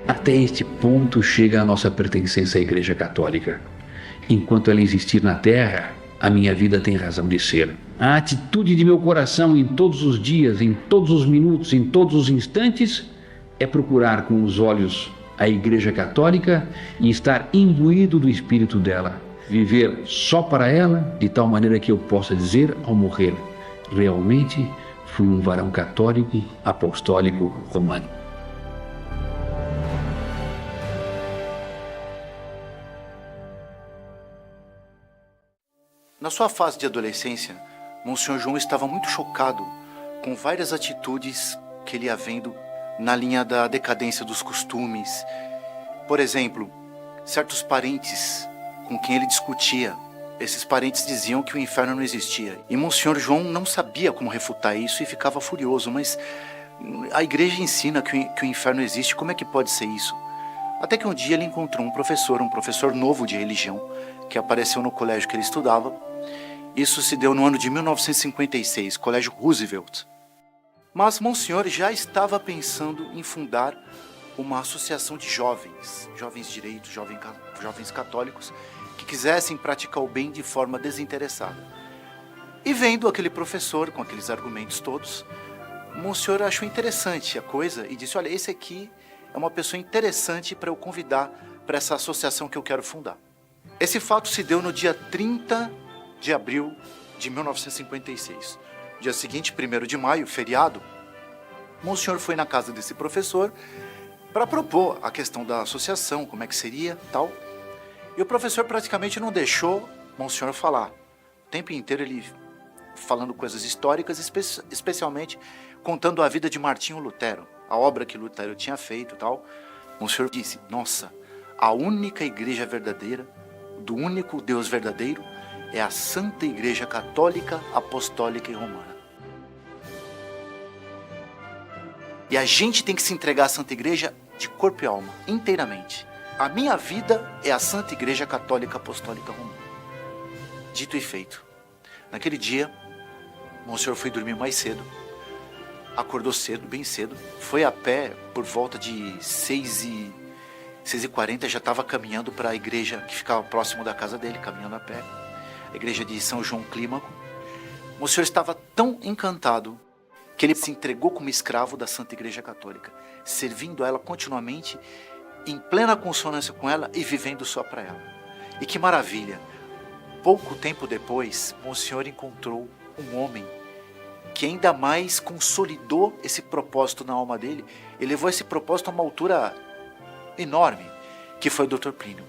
Até este ponto chega a nossa pertencência à Igreja Católica. Enquanto ela existir na Terra, a minha vida tem razão de ser. A atitude de meu coração em todos os dias, em todos os minutos, em todos os instantes, é procurar com os olhos a Igreja Católica e estar imbuído do espírito dela. Viver só para ela, de tal maneira que eu possa dizer ao morrer: realmente fui um varão católico, apostólico, romano. Na sua fase de adolescência, Monsenhor João estava muito chocado com várias atitudes que ele ia vendo na linha da decadência dos costumes. Por exemplo, certos parentes com quem ele discutia, esses parentes diziam que o inferno não existia. E Monsenhor João não sabia como refutar isso e ficava furioso. Mas a igreja ensina que o inferno existe, como é que pode ser isso? Até que um dia ele encontrou um professor novo de religião, que apareceu no colégio que ele estudava. Isso se deu no ano de 1956, Colégio Roosevelt. Mas Monsenhor já estava pensando em fundar uma associação de jovens direitos, jovens católicos, que quisessem praticar o bem de forma desinteressada. E vendo aquele professor com aqueles argumentos todos, Monsenhor achou interessante a coisa e disse: olha, esse aqui é uma pessoa interessante para eu convidar para essa associação que eu quero fundar. Esse fato se deu no dia 30 de abril de 1956. Dia seguinte, 1º de maio, feriado, Monsenhor foi na casa desse professor para propor a questão da associação, como é que seria, tal. E o professor praticamente não deixou Monsenhor falar. O tempo inteiro ele falando coisas históricas, especialmente contando a vida de Martinho Lutero, a obra que Lutero tinha feito, tal. Monsenhor disse: nossa, a única igreja verdadeira, do único Deus verdadeiro, é a Santa Igreja Católica, Apostólica e Romana. E a gente tem que se entregar à Santa Igreja de corpo e alma, inteiramente. A minha vida é a Santa Igreja Católica, Apostólica e Romana. Dito e feito. Naquele dia, Monsenhor foi dormir mais cedo. Acordou cedo, bem cedo. Foi a pé por volta de 6h40, já estava caminhando para a igreja que ficava próximo da casa dele, caminhando a pé. A igreja de São João Clímaco. Monsenhor estava tão encantado que ele se entregou como escravo da Santa Igreja Católica, servindo a ela continuamente, em plena consonância com ela e vivendo só para ela. E que maravilha! Pouco tempo depois, Monsenhor encontrou um homem que ainda mais consolidou esse propósito na alma dele e levou esse propósito a uma altura enorme, que foi o Dr. Plínio.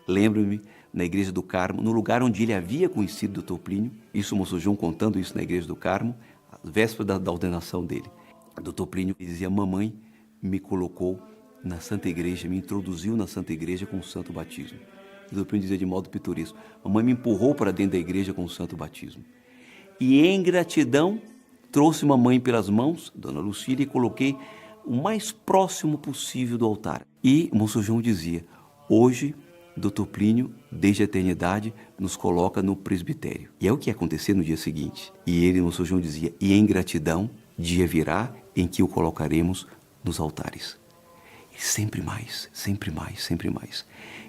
Lembro-me, na Igreja do Carmo, no lugar onde ele havia conhecido o Dr. Plínio, isso o Monsenhor João contando isso na Igreja do Carmo, véspera da ordenação dele. O Dr. Plínio dizia: mamãe me colocou na Santa Igreja, me introduziu na Santa Igreja com o Santo Batismo. O Dr. Plínio dizia de modo pitoresco: mamãe me empurrou para dentro da igreja com o Santo Batismo. E em gratidão, trouxe mamãe pelas mãos, Dona Lucília, e coloquei o mais próximo possível do altar. E o Monsenhor João dizia: hoje, Dr. Plínio, desde a eternidade, nos coloca no presbitério. E é o que ia acontecer no dia seguinte. E ele, Monsenhor João, dizia: e em gratidão, dia virá em que o colocaremos nos altares. E sempre mais, sempre mais, sempre mais.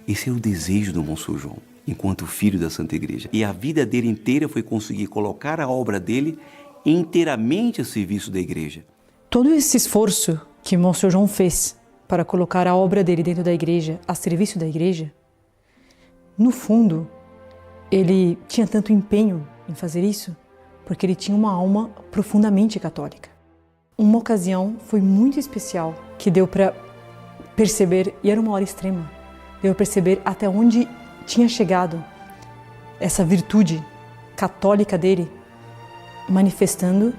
Esse é o desejo do Monsenhor João, enquanto filho da Santa Igreja. E a vida dele inteira foi conseguir colocar a obra dele inteiramente a serviço da igreja. Todo esse esforço que Monsenhor João fez para colocar a obra dele dentro da igreja, a serviço da igreja, no fundo, ele tinha tanto empenho em fazer isso porque ele tinha uma alma profundamente católica. Uma ocasião foi muito especial que deu para perceber, e era uma hora extrema, deu para perceber até onde tinha chegado essa virtude católica dele, manifestando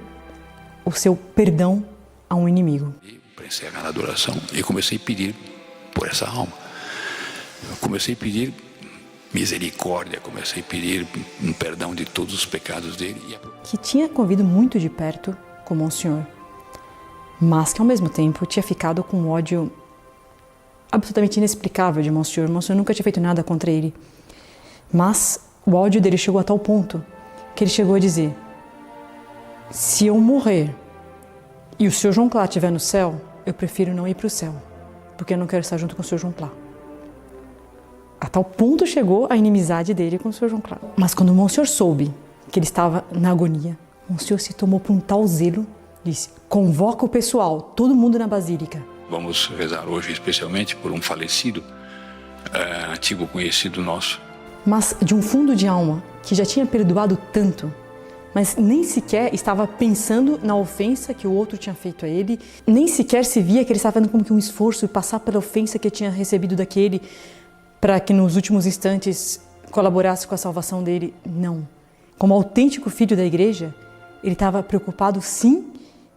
o seu perdão a um inimigo. Para encerrar a adoração, eu comecei a pedir por essa alma. Eu comecei a pedir misericórdia, comecei a pedir um perdão de todos os pecados dele. Que tinha convivido muito de perto com Monsenhor, mas que ao mesmo tempo tinha ficado com um ódio absolutamente inexplicável de Monsenhor. Monsenhor nunca tinha feito nada contra ele, mas o ódio dele chegou a tal ponto que ele chegou a dizer: se eu morrer e o Sr. João Clá estiver no céu, eu prefiro não ir para o céu, porque eu não quero estar junto com o Sr. João Clá. A tal ponto chegou a inimizade dele com o Sr. João Clá. Mas quando o Monsenhor soube que ele estava na agonia, o Monsenhor se tomou por um tal zelo, disse: convoca o pessoal, todo mundo na Basílica. Vamos rezar hoje especialmente por um falecido, antigo conhecido nosso. Mas de um fundo de alma, que já tinha perdoado tanto, mas nem sequer estava pensando na ofensa que o outro tinha feito a ele, nem sequer se via que ele estava fazendo como que um esforço de passar pela ofensa que tinha recebido daquele, para que nos últimos instantes colaborasse com a salvação dele. Não. Como autêntico filho da igreja, ele estava preocupado sim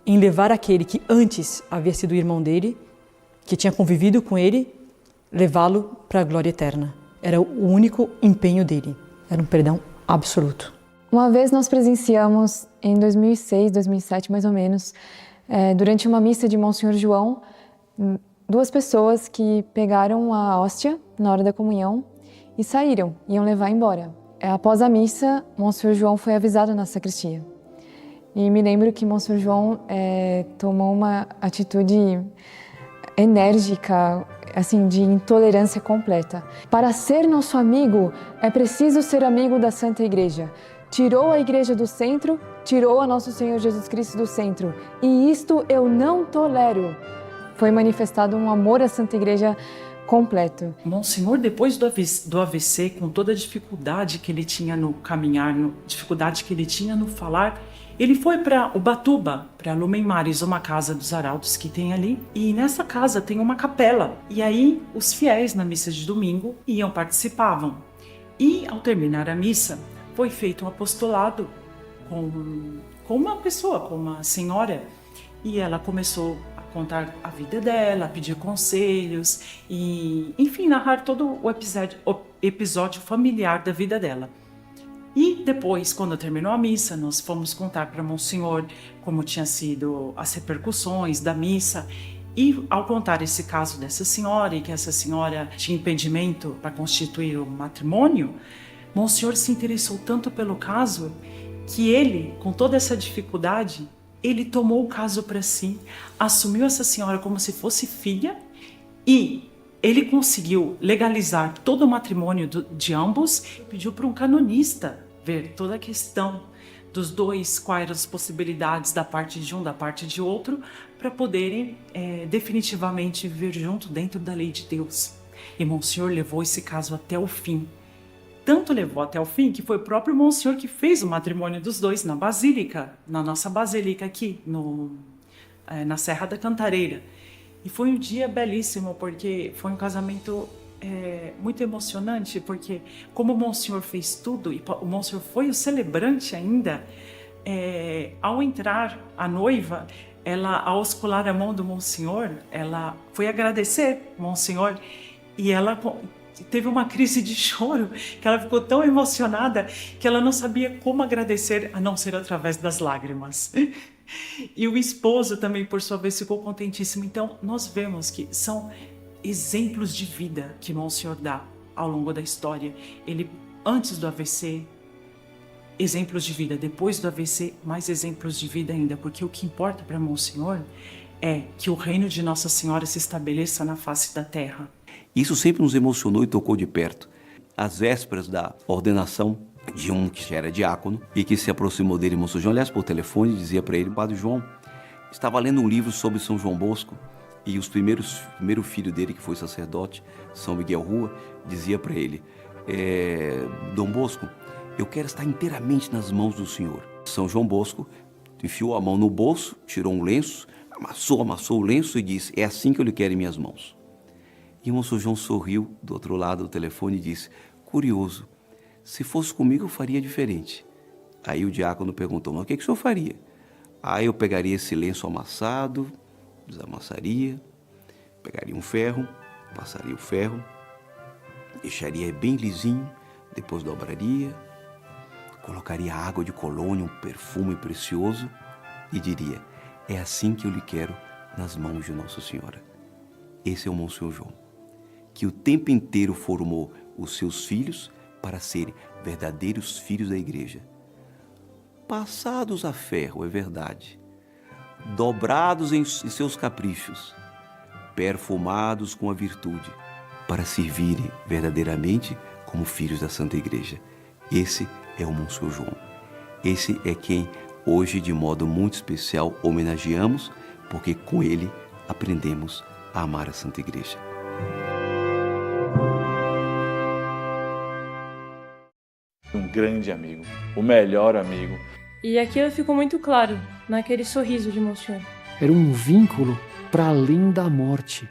em levar aquele que antes havia sido irmão dele, que tinha convivido com ele, levá-lo para a glória eterna. Era o único empenho dele. Era um perdão absoluto. Uma vez nós presenciamos, em 2006, 2007 mais ou menos, durante uma missa de Monsenhor João, 2 pessoas que pegaram a hóstia na hora da comunhão e saíram, iam levar embora. Após a missa, Monsenhor João foi avisado na sacristia. E me lembro que Monsenhor João tomou uma atitude enérgica, assim, de intolerância completa. Para ser nosso amigo, é preciso ser amigo da Santa Igreja. Tirou a Igreja do centro, tirou a Nosso Senhor Jesus Cristo do centro. E isto eu não tolero. Foi manifestado um amor à Santa Igreja completo. Monsenhor, depois do AVC, com toda a dificuldade que ele tinha no caminhar, dificuldade que ele tinha no falar, ele foi para Ubatuba, para Lumen Mares, uma casa dos arautos que tem ali. E nessa casa tem uma capela. E aí os fiéis na missa de domingo participavam. E ao terminar a missa, foi feito um apostolado com uma pessoa, com uma senhora. E ela começou a contar a vida dela, a pedir conselhos e, enfim, narrar todo o episódio familiar da vida dela. E depois, quando terminou a missa, nós fomos contar para Monsenhor como tinha sido as repercussões da missa. E ao contar esse caso dessa senhora, e que essa senhora tinha impedimento para constituir o matrimônio, Monsenhor se interessou tanto pelo caso que ele, com toda essa dificuldade, ele tomou o caso para si, assumiu essa senhora como se fosse filha e ele conseguiu legalizar todo o matrimônio de ambos, pediu para um canonista ver toda a questão dos dois, quais eram as possibilidades da parte de um, da parte de outro, para poderem definitivamente viver junto dentro da lei de Deus. E Monsenhor levou esse caso até o fim. Tanto levou até o fim que foi o próprio Monsenhor que fez o matrimônio dos dois na Basílica, na nossa Basílica aqui, na Serra da Cantareira. E foi um dia belíssimo, porque foi um casamento muito emocionante, porque como o Monsenhor fez tudo, e o Monsenhor foi o celebrante ainda, ao entrar a noiva, ela, ao escolar a mão do Monsenhor, ela foi agradecer o Monsenhor, e ela teve uma crise de choro, que ela ficou tão emocionada que ela não sabia como agradecer, a não ser através das lágrimas. E o esposo também, por sua vez, ficou contentíssimo. Então, nós vemos que são exemplos de vida que Monsenhor dá ao longo da história. Ele, antes do AVC, exemplos de vida. Depois do AVC, mais exemplos de vida ainda. Porque o que importa para Monsenhor é que o reino de Nossa Senhora se estabeleça na face da terra. Isso sempre nos emocionou e tocou de perto. Às vésperas da ordenação de um que já era diácono e que se aproximou dele, Monsenhor João, aliás, por telefone, dizia para ele: Padre João, estava lendo um livro sobre São João Bosco e o primeiro filho dele, que foi sacerdote, São Miguel Rua, dizia para ele: Dom Bosco, eu quero estar inteiramente nas mãos do Senhor. São João Bosco enfiou a mão no bolso, tirou um lenço, amassou o lenço e disse: é assim que eu lhe quero em minhas mãos. E o Monsenhor João sorriu do outro lado do telefone e disse: curioso, se fosse comigo eu faria diferente. Aí o diácono perguntou: mas o que o senhor faria? Aí eu pegaria esse lenço amassado, desamassaria, pegaria um ferro, passaria o ferro, deixaria bem lisinho, depois dobraria, colocaria água de colônia, um perfume precioso e diria: é assim que eu lhe quero nas mãos de Nossa Senhora. Esse é o Monsenhor João, que o tempo inteiro formou os seus filhos para serem verdadeiros filhos da Igreja. passados a ferro, é verdade, dobrados em seus caprichos, perfumados com a virtude, para servirem verdadeiramente como filhos da Santa Igreja. Esse é o Monsenhor João. Esse é quem hoje, de modo muito especial, homenageamos, porque com ele aprendemos a amar a Santa Igreja. Um grande amigo, o melhor amigo. E aquilo ficou muito claro naquele sorriso de Monsenhor. Era um vínculo para além da morte.